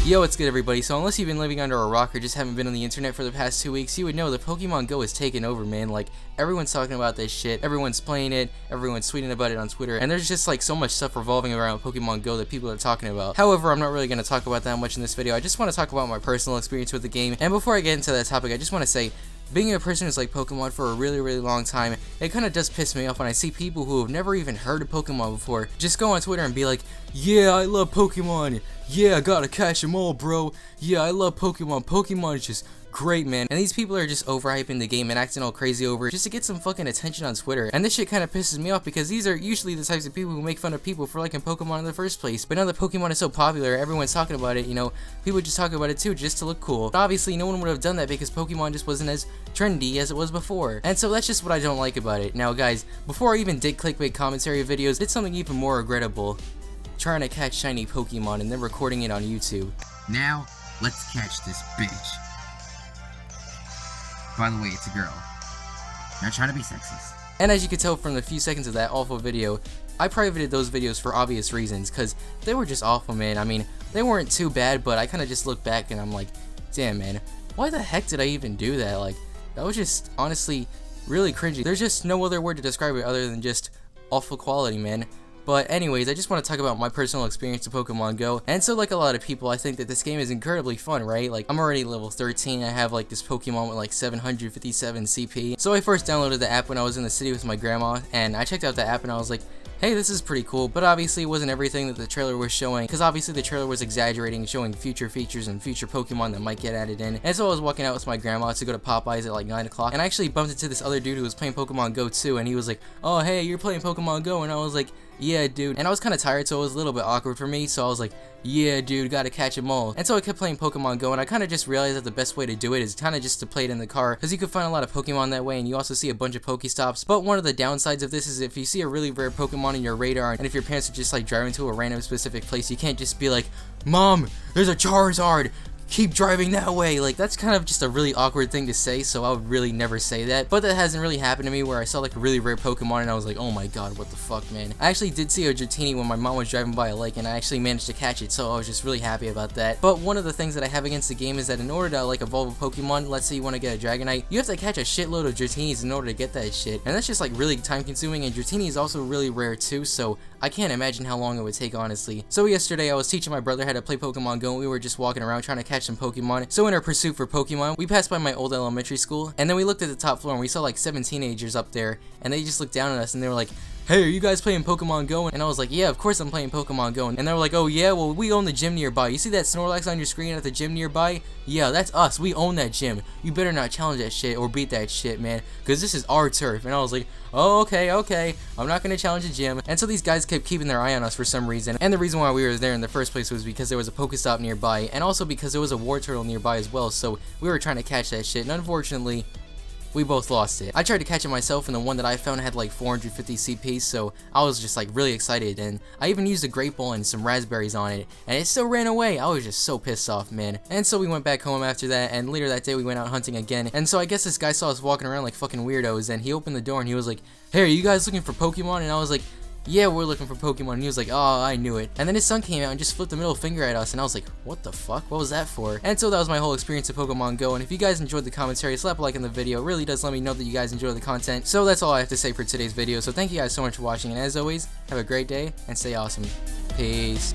Yo, what's good everybody? So unless you've been living under a rock or just haven't been on the internet for the past 2 weeks, you would know that Pokemon Go is taking over, man. Like, everyone's talking about this shit, everyone's playing it, everyone's tweeting about it on Twitter, and there's just like so much stuff revolving around Pokemon Go that people are talking about. However, I'm not really going to talk about that much in this video. I just want to talk about my personal experience with the game, and before I get into that topic, I just want to say, being a person who's like Pokemon for a really long time, it kind of does piss me off when I see people who have never even heard of Pokemon before just go on Twitter and be like, yeah, I love Pokemon, yeah, I gotta catch them all, bro, yeah, I love Pokemon, Pokemon is just great, man. And these people are just overhyping the game and acting all crazy over it just to get some fucking attention on Twitter. And this shit kind of pisses me off because these are usually the types of people who make fun of people for liking Pokemon in the first place. But now that Pokemon is so popular, everyone's talking about it, you know, people just talk about it too just to look cool. But obviously no one would have done that because Pokemon just wasn't as trendy as it was before. And so that's just what I don't like about it. Now guys, before I even did clickbait commentary videos, did something even more regrettable. Trying to catch shiny Pokemon and then recording it on YouTube. Now, let's catch this bitch. By the way, it's a girl. Not trying to be sexist. And as you can tell from the few seconds of that awful video, I privated those videos for obvious reasons, because they were just awful, man. I mean, they weren't too bad, but I kind of just look back and I'm like, damn, man, why the heck did I even do that? Like, that was just, honestly, really cringy. There's just no other word to describe it other than just awful quality, man. But anyways, I just want to talk about my personal experience with Pokemon Go. And so like a lot of people, I think that this game is incredibly fun, right? Like, I'm already level 13, I have like this Pokemon with like 757 CP. So I first downloaded the app when I was in the city with my grandma, and I checked out the app and I was like, hey, this is pretty cool, but obviously it wasn't everything that the trailer was showing, because obviously the trailer was exaggerating, showing future features and future Pokemon that might get added in. And so I was walking out with my grandma to go to Popeyes at like 9 o'clock, and I actually bumped into this other dude who was playing Pokemon Go too, and he was like, oh hey, you're playing Pokemon Go, and I was like, yeah dude, and I was kind of tired, so it was a little bit awkward for me, so I was like, yeah dude, gotta catch them all. And so I kept playing Pokemon Go, and I kind of just realized that the best way to do it is kind of just to play it in the car, because you could find a lot of Pokemon that way, and you also see a bunch of Pokestops. But one of the downsides of this is if you see a really rare Pokemon in your radar, and if your parents are just like driving to a random specific place, you can't just be like, Mom, there's a Charizard, keep driving that way. Like, that's kind of just a really awkward thing to say, so I would really never say that. But that hasn't really happened to me where I saw like a really rare Pokemon and I was like, oh my god, what the fuck, man. I actually did see a Dratini when my mom was driving by a lake, and I actually managed to catch it, so I was just really happy about that. But one of the things that I have against the game is that in order to like evolve a Pokemon, let's say you want to get a Dragonite, you have to catch a shitload of Dratinis in order to get that shit, and that's just like really time consuming, and Dratini is also really rare too, so I can't imagine how long it would take, honestly. So yesterday I was teaching my brother how to play Pokemon Go, and we were just walking around trying to catch some Pokemon. So in our pursuit for Pokemon, we passed by my old elementary school, and then we looked at the top floor and we saw like 7 teenagers up there, and they just looked down at us and they were like, hey, are you guys playing Pokemon Go? And I was like, yeah, of course I'm playing Pokemon Go. And they were like, oh yeah, well we own the gym nearby. You see that Snorlax on your screen at the gym nearby? Yeah, that's us. We own that gym. You better not challenge that shit or beat that shit, man, because this is our turf. And I was like, oh, okay, I'm not gonna challenge the gym. And so these guys kept keeping their eye on us for some reason. And the reason why we were there in the first place was because there was a Pokestop nearby, and also because there was a Wartortle nearby as well. So we were trying to catch that shit, and unfortunately, we both lost it. I tried to catch it myself, and the one that I found had like 450 CP, so I was just like really excited, and I even used a Great Ball and some raspberries on it, and it still ran away. I was just so pissed off, man. And so we went back home after that, and later that day we went out hunting again, and so I guess this guy saw us walking around like fucking weirdos, and he opened the door and he was like, hey, are you guys looking for Pokemon? And I was like, yeah, we're looking for Pokemon. And he was like, oh, I knew it. And then his son came out and just flipped the middle finger at us, and I was like, what the fuck? What was that for? And so that was my whole experience of Pokemon Go, and if you guys enjoyed the commentary, slap a like on the video. It really does let me know that you guys enjoy the content. So that's all I have to say for today's video. So thank you guys so much for watching, and as always, have a great day and stay awesome. Peace.